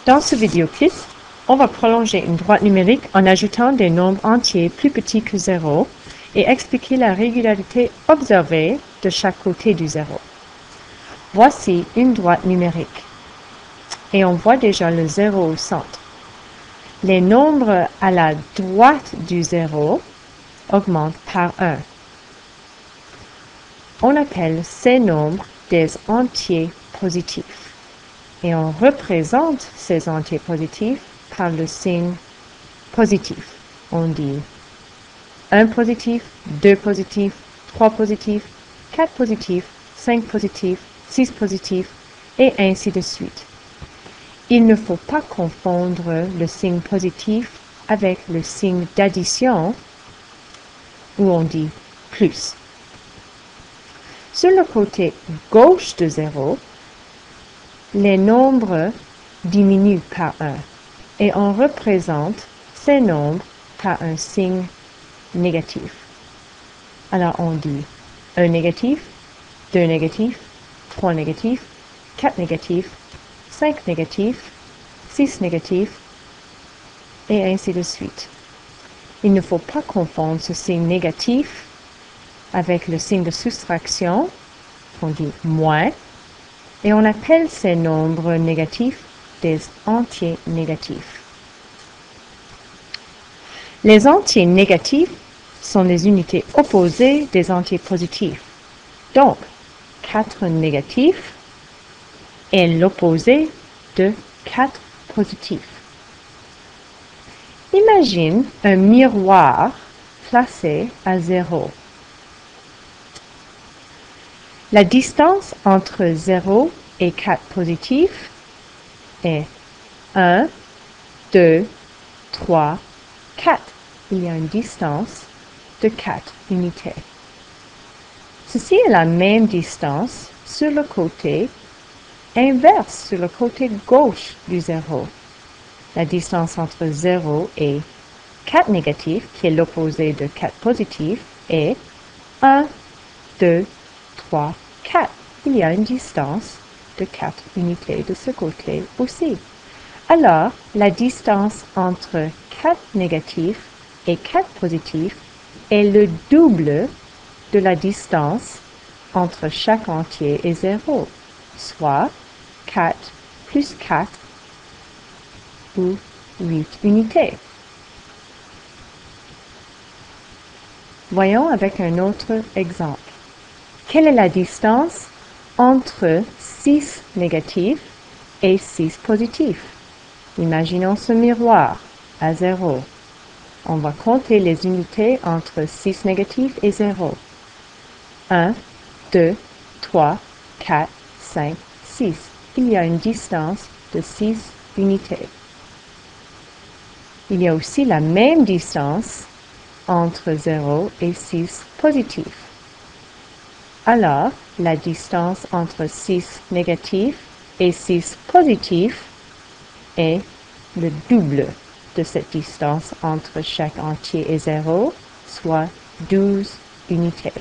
Dans ce vidéoclip, on va prolonger une droite numérique en ajoutant des nombres entiers plus petits que 0 et expliquer la régularité observée de chaque côté du 0. Voici une droite numérique et on voit déjà le 0 au centre. Les nombres à la droite du 0 augmentent par 1. On appelle ces nombres des entiers positifs. Et on représente ces entiers positifs par le signe positif. On dit 1 positif, 2 positif, 3 positif, 4 positif, 5 positif, 6 positif, et ainsi de suite. Il ne faut pas confondre le signe positif avec le signe d'addition où on dit plus. Sur le côté gauche de 0, les nombres diminuent par 1 et on représente ces nombres par un signe négatif. Alors on dit 1 négatif, 2 négatifs, 3 négatifs, 4 négatifs, 5 négatifs, 6 négatifs, et ainsi de suite. Il ne faut pas confondre ce signe négatif avec le signe de soustraction, qu'on dit moins, et on appelle ces nombres négatifs des entiers négatifs. Les entiers négatifs sont les unités opposées des entiers positifs. Donc, 4 négatifs est l'opposé de 4 positifs. Imagine un miroir placé à 0. La distance entre 0 et 4 positifs est 1, 2, 3, 4. Il y a une distance de 4 unités. Ceci est la même distance sur le côté inverse, sur le côté gauche du 0. La distance entre 0 et 4 négatifs, qui est l'opposé de 4 positifs, est 1, 2, 3, 4. Il y a une distance de 4 unités de ce côté aussi. Alors, la distance entre 4 négatifs et 4 positifs est le double de la distance entre chaque entier et 0, soit 4 plus 4 ou 8 unités. Voyons avec un autre exemple. Quelle est la distance entre 6 négatifs et 6 positifs? Imaginons ce miroir à 0. On va compter les unités entre 6 négatifs et 0. 1, 2, 3, 4, 5, 6. Il y a une distance de 6 unités. Il y a aussi la même distance entre 0 et 6 positifs. Alors, la distance entre 6 négatifs et 6 positifs est le double de cette distance entre chaque entier et 0, soit 12 unités.